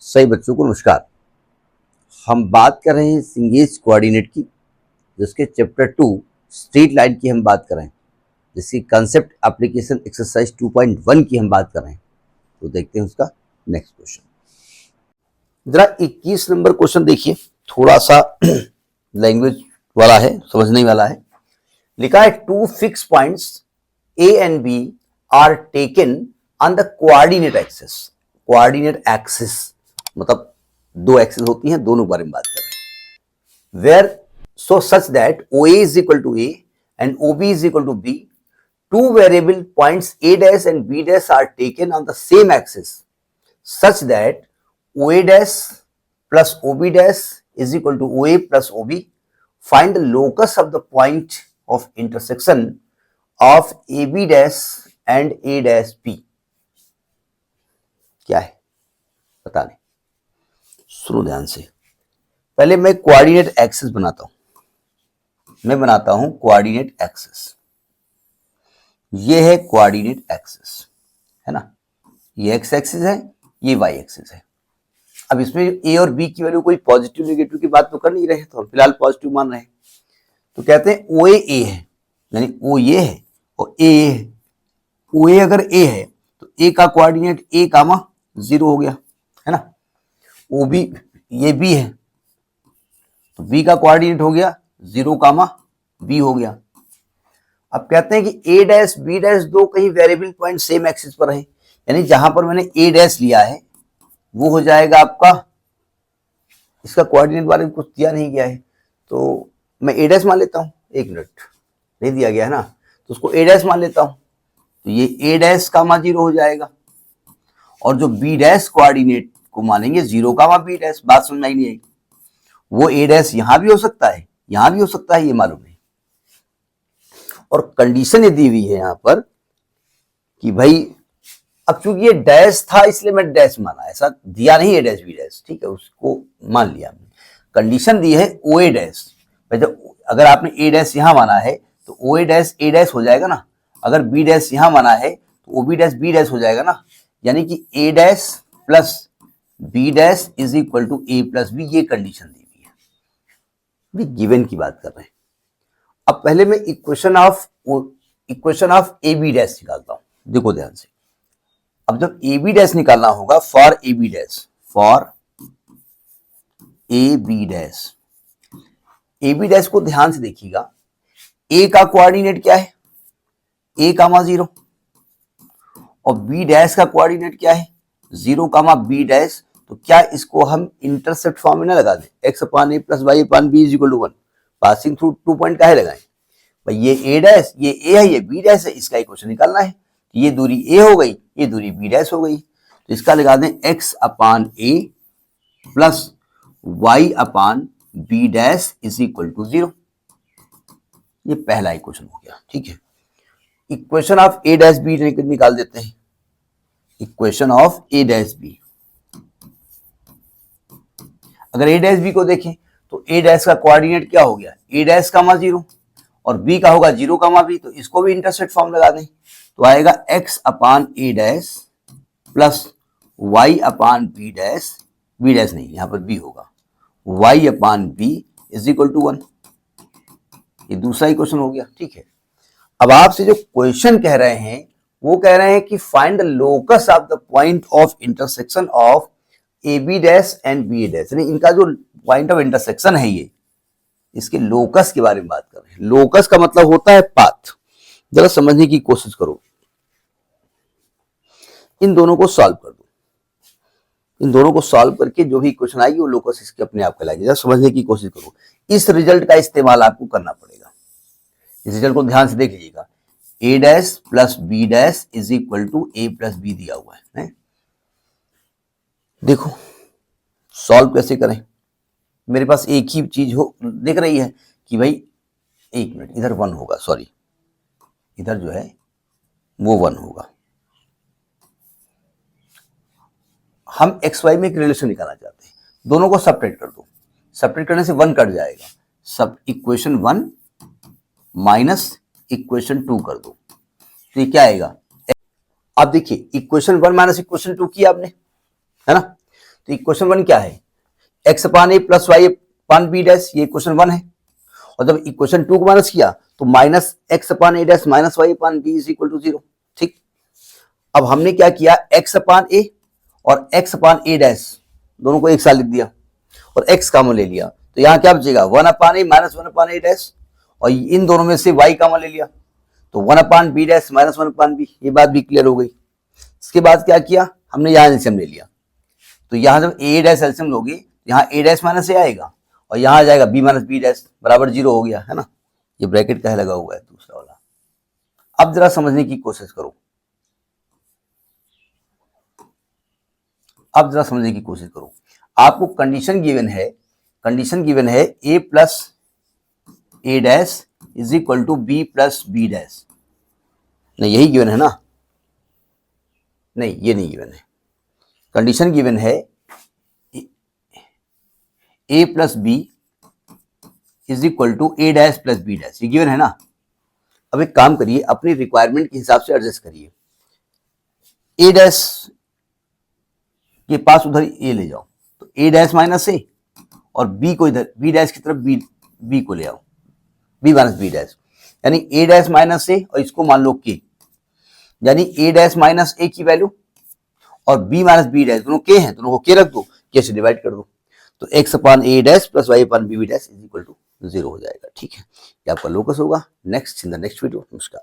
सही बच्चों को नमस्कार। हम बात कर रहे हैं सिंगेज कोऑर्डिनेट की, जिसके चैप्टर 2 स्ट्रेट लाइन की हम बात कर रहे हैं, जिसकी कंसेप्ट एप्लीकेशन एक्सरसाइज 2.1 की हम बात कर रहे हैं। तो देखते हैं उसका नेक्स्ट क्वेश्चन। जरा 21 नंबर क्वेश्चन देखिए, थोड़ा सा लैंग्वेज वाला है, समझने वाला है। लिखा है 2 fix points A and B are taken on the coordinate axis. Coordinate axis मतलब दो एक्सिस होती हैं, दोनों के बारे में बात कर रहे हैं। Where so such that O is equal to A and O B is equal to B, two variable points A dash and B dash are taken on the same axis such that O A dash plus O B dash is equal to O A plus O B. Find the locus of the point of intersection of A B dash and A dash B. क्या है पता नहीं, सुनो ध्यान से। पहले मैं coordinate axis बनाता हूं, कोऑर्डिनेट एक्सिस। ये है कोऑर्डिनेट एक्सिस, है ना। ये एक्स एक्सिस है, ये वाई एक्सिस है। अब इसमें ए और बी की वैल्यू कोई पॉजिटिव नेगेटिव की बात तो कर नहीं रहे, तो हम फिलहाल पॉजिटिव मान रहे हैं। तो कहते हैं ओ ए है, यानी ओ ये है और ए है। ओ ए अगर ए है तो ए का कोऑर्डिनेट ए कामा 0 हो गया, है ना। ओ बी ये बी है तो बी का कोऑर्डिनेट हो गया 0 कामा बी हो गया। अब कहते हैं कि ए डैश बी डैश दो कहीं वेरिएबल पॉइंट सेम एक्सिस पर है, यानी जहां पर मैंने ए डैश लिया है वो हो जाएगा आपका, इसका कोऑर्डिनेट बारे में कुछ दिया नहीं गया है तो मैं ए डैश मान लेता हूं। एक मिनट, नहीं दिया गया है ना, तो उसको ए डैश मान लेता हूं। तो ये ए डैश कामा 0 हो जाएगा और जो बी डैश कोऑर्डिनेट को मानेंगे 0 कामा बी डैश। बात समझ नहीं आएगी। वो ए डैश यहां भी हो सकता है, यहां भी हो सकता है, ये मालूम नहीं। और कंडीशन ये दी हुई है यहां पर कि भाई अब चूंकि ये डैश था इसलिए मैं डैश माना, ऐसा दिया नहीं ए डैश बी डैश, ठीक है, उसको मान लिया। कंडीशन दी है ओ ए डैश। अगर आपने ए डैश यहां माना है तो ओ ए डैश हो जाएगा ना, अगर बी डैश यहां माना है तो ओ बी डैश हो जाएगा ना। यानी कि A dash plus B dash is equal to A plus B, ये कंडीशन दी हुई है। भी गिवन की बात कर रहे हैं। अब पहले मैं equation of A B dash निकालता हूं, देखो ध्यान से। अब जब ए बी डैश निकालना होगा, फॉर ए बी डैश को ध्यान से देखिएगा। ए का कोऑर्डिनेट क्या है, ए कामा 0, और बी डैश का कोऑर्डिनेट क्या है 0 कामा बी डैश। तो क्या इसको हम इंटरसेप्ट फॉर्म में ना लगा दें, X upon A plus Y upon B is equal to 1, passing through 2 point काहे लगाएं भाई। ये ए डैश, ये ए है, ये बी डैश है, इसका इक्वेशन निकालना है। ये दूरी ए हो गई, ये दूरी बी डैश हो गई, तो इसका लगा दें X upon A plus Y upon B dash is equal to 0। ये पहला इक्वेशन हो गया, ठीक है। Equation of A dash B निकाल देते हैं। Equation of A dash B, अगर ए डैश बी को देखें तो ए डैश का कोऑर्डिनेट क्या हो गया, ए डैश कामा 0, और बी का होगा 0 कामा बी, तो इसको भी इंटरसेप्ट फॉर्म लगा दें। तो आएगा X upon A dash plus Y upon B dash, B dash नहीं यहां पर बी होगा, Y upon B is equal to 1। ये दूसरा इक्वेशन हो गया, ठीक है। अब आपसे जो क्वेश्चन कह रहे हैं वो कह रहे हैं कि find the locus of the point of intersection of A B dash and B dash, यानी इनका जो पॉइंट ऑफ इंटरसेक्शन है ये, इसके लोकस के बारे में बात कर रहे हैं। लोकस का मतलब होता है पाथ। जरा समझने की कोशिश करो, इन दोनों को सॉल्व कर दो। इन दोनों को सॉल्व करके जो भी क्वेश्चन आएगी वो लोकस इसके अपने आप कहलाएगी। जरा समझने की कोशिश करो, इस रिजल्ट का इस्तेमाल आपको करना पड़ेगा। इस रिजल्ट को ध्यान से देख लीजिएगा। A dash plus B dash is equal to A plus B दिया हुआ है। देखो सॉल्व कैसे करें। मेरे पास एक ही चीज हो दिख रही है कि भाई, एक मिनट, इधर 1 होगा, सॉरी, इधर जो है वो 1 होगा। हम एक्स वाई में एक रिलेशन निकालना चाहते हैं, दोनों को सब्ट्रैक्ट कर दो। सब्ट्रैक्ट करने से 1 कट जाएगा, सब इक्वेशन 1 माइनस इक्वेशन 2 कर दो, तो ये क्या आएगा। अब देखिए इक्वेशन 1 माइनस इक्वेशन 2 किया आपने, है ना। तो इक्वेशन 1 क्या है, x upon A plus Y upon B dash, ये इक्वेशन 1 है। और जब इक्वेशन 2 को माइनस किया तो minus X upon A dash minus Y upon B is equal to 0। ठीक, अब हमने क्या किया, x अपान ए और x अपान ए डैश दोनों को एक साथ लिख दिया और x कॉमन ले लिया, तो यहाँ क्या बचेगा, 1 अपान ए माइनस 1 अपान ए डैश, और इन दोनों में से y कॉमन ले लिया तो 1 अपान बी डैश माइनस 1 अपान बी, ये बात भी क्लियर हो गई। इसके बाद क्या किया हमने, यहाँ एलसीएम ले लिया, तो यहाँ जब ए डैश एलसीएम लोगे यहाँ ए डैश माइनस ए आएगा और यहाँ आ जाएगा बी माइनस बी डैश बराबर 0 हो गया है ना, ये ब्रैकेट का लगा हुआ है दूसरा वाला। अब जरा समझने की कोशिश करो, अब जरा समझने की कोशिश करो, आपको कंडीशन गिवन है A plus A dash is equal to B plus B dash, नहीं यही गिवन है ना, नहीं ये नहीं गिवन है, कंडीशन गिवन है A plus B is equal to A dash plus B dash, ये गिवन है ना। अब एक काम करिए, अपनी रिक्वायरमेंट के हिसाब से एडजस्ट करिए, ए डैश के पास उधर ए ले जाओ तो ए डैश माइनस ए और बी को इधर बी डैश की तरफ बी को ले आओ, बी माइनस बी डैश, यानी ए डैश माइनस ए और इसको मान लो के, यानी ए डैश माइनस ए की वैल्यू और बी माइनस बी डैश दोनों के हैं, दोनों को के रख दो, के से डिवाइड कर दो, तो x upon A dash plus Y upon B dash is equal to 0 हो जाएगा। ठीक है, ये आपका लोकस होगा। Next in the next video, नमस्कार।